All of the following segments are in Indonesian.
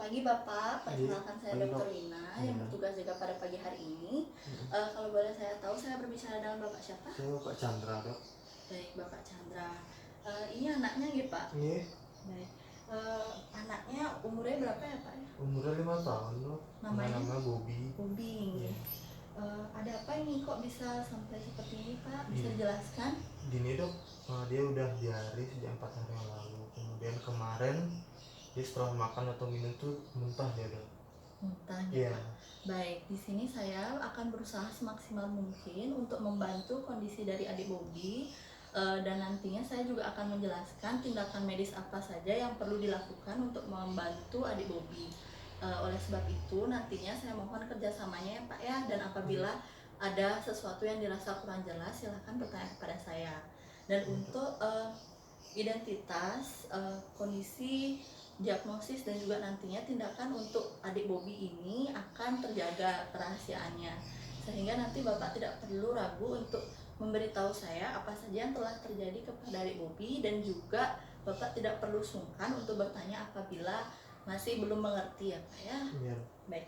pagi Bapak, perkenalkan saya Pagi, Dr. Dok. Lina yang Iya. bertugas jaga pada pagi hari ini. Kalau boleh saya tahu, saya berbicara dengan Bapak siapa? Saya Bapak Chandra, Dok. Baik, Bapak Chandra. Ini anaknya ya Pak? Iya. Baik. Anaknya umurnya berapa ya Pak? Umurnya 5 tahun, Dok. Namanya? Namanya Bobby. Bobby. Iya. Ada apa ini kok bisa sampai seperti ini Pak? Bisa Iya. dijelaskan? Gini, Dok. Dia udah diare sejak 4 hari yang lalu. Kemudian kemarin dia setelah makan atau minum tuh muntah dia, Dok. Muntah Iya. ya Pak. Baik, di sini saya akan berusaha semaksimal mungkin untuk membantu kondisi dari adik Bobby, dan nantinya saya juga akan menjelaskan tindakan medis apa saja yang perlu dilakukan untuk membantu adik Bobby. Oleh sebab itu nantinya saya mohon kerjasamanya ya Pak ya, dan apabila ada sesuatu yang dirasa kurang jelas silahkan bertanya kepada saya. Dan untuk identitas, kondisi, diagnosis dan juga nantinya tindakan untuk adik Bobby ini akan terjaga kerahasiaannya, sehingga nanti Bapak tidak perlu ragu untuk memberitahu saya apa saja yang telah terjadi kepada adik Bobby, dan juga Bapak tidak perlu sungkan untuk bertanya apabila masih belum mengerti ya Pak ya. Iya. Baik,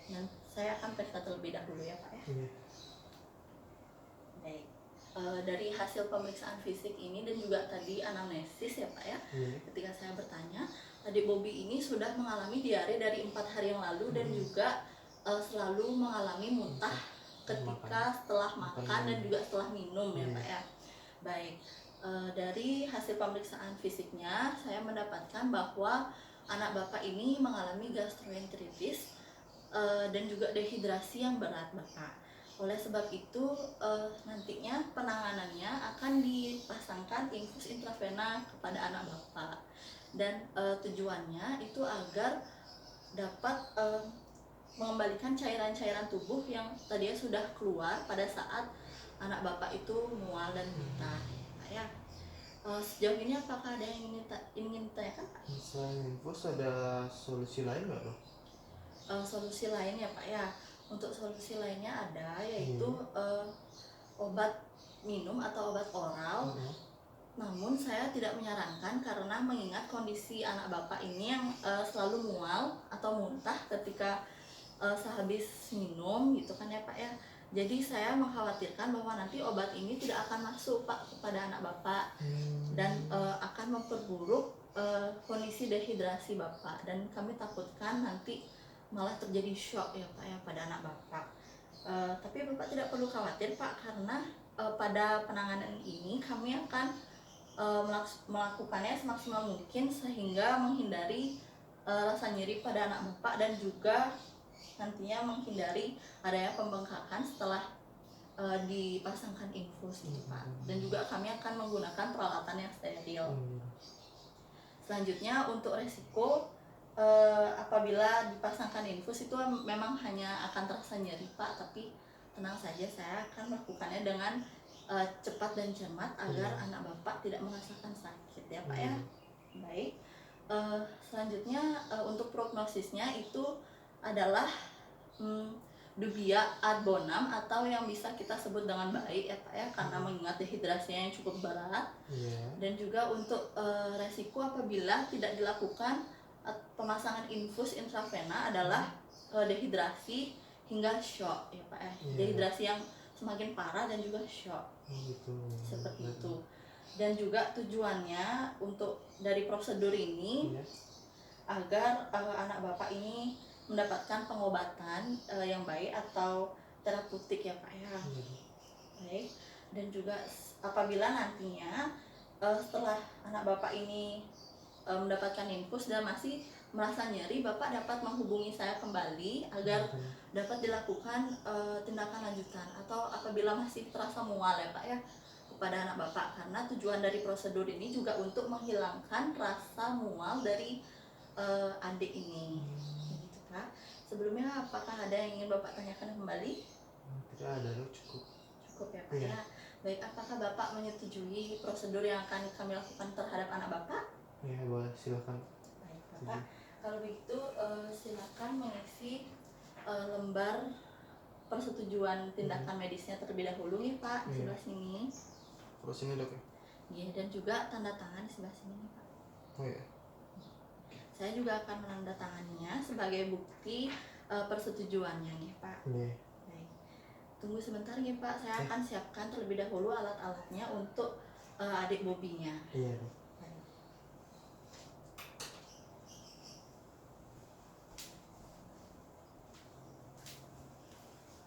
saya akan periksa terlebih dahulu ya Pak ya. Iya. Baik. Dari hasil pemeriksaan fisik ini dan juga tadi anamnesis ya Pak ya, Iya. ketika saya bertanya, adik Bobby ini sudah mengalami diare dari 4 hari yang lalu dan juga selalu mengalami muntah ketika setelah makan dan juga setelah minum ya Pak ya. Baik, dari hasil pemeriksaan fisiknya saya mendapatkan bahwa anak Bapak ini mengalami gastroenteritis dan juga dehidrasi yang berat Bapak. Oleh sebab itu nantinya penanganannya akan dipasangkan infus intravena kepada anak Bapak, dan tujuannya itu agar dapat mengembalikan cairan-cairan tubuh yang tadinya sudah keluar pada saat anak Bapak itu mual dan muntah ya. Sejauh ini apakah ada yang ingin ditanyakan Pak? Selain infus ada solusi lain nggak, Dok? Solusi lain ya Pak ya. Untuk solusi lainnya ada, yaitu obat minum atau obat oral. Namun saya tidak menyarankan karena mengingat kondisi anak Bapak ini yang selalu mual atau muntah ketika sehabis minum gitu kan ya Pak ya. Jadi saya mengkhawatirkan bahwa nanti obat ini tidak akan masuk Pak kepada anak Bapak dan akan memperburuk kondisi dehidrasi Bapak, dan kami takutkan nanti malah terjadi shock ya Pak ya pada anak Bapak. Tapi Bapak tidak perlu khawatir Pak, karena pada penanganan ini kami akan melakukannya semaksimal mungkin sehingga menghindari rasa nyeri pada anak Bapak dan juga nantinya menghindari adanya pembengkakan setelah dipasangkan infus itu Pak. Dan juga kami akan menggunakan peralatan yang steril. Selanjutnya untuk resiko apabila dipasangkan infus itu memang hanya akan terasa nyeri Pak, tapi tenang saja, saya akan melakukannya dengan cepat dan cermat agar anak Bapak tidak merasakan sakit ya Pak ya. Baik, selanjutnya untuk prognosisnya itu adalah dubia ad bonum atau yang bisa kita sebut dengan baik ya Pak ya, karena mengingat dehidrasinya yang cukup berat. Dan juga untuk resiko apabila tidak dilakukan pemasangan infus intravena adalah dehidrasi hingga shock ya Pak ya. Dehidrasi yang semakin parah dan juga shock. Seperti itu. Dan juga tujuannya untuk dari prosedur ini agar anak Bapak ini mendapatkan pengobatan yang baik atau terapeutik ya Pak ya. Baik. Dan juga apabila nantinya setelah anak Bapak ini mendapatkan infus dan masih merasa nyeri, Bapak dapat menghubungi saya kembali agar dapat dilakukan tindakan lanjutan, atau apabila masih terasa mual ya Pak ya kepada anak Bapak, karena tujuan dari prosedur ini juga untuk menghilangkan rasa mual dari adik ini. Begitu Pak. Sebelumnya apakah ada yang ingin Bapak tanyakan kembali? Tidak ada, Dok. Cukup ya Pak ya. Baik, apakah Bapak menyetujui prosedur yang akan kami lakukan terhadap anak Bapak? Ya, boleh, silakan. Baik Bapak, kalau begitu silakan mengisi lembar persetujuan tindakan medisnya terlebih dahulu ya Pak, di sebelah sini. Terus ini, Dok ya? Iya, dan juga tanda tangan di sebelah sini nih Pak. Oh ya. Saya juga akan menandatanganinya sebagai bukti persetujuannya nih Pak. Iya. Baik. Tunggu sebentar nih Pak, saya akan siapkan terlebih dahulu alat-alatnya untuk adik Bobinya. Iya, Dok.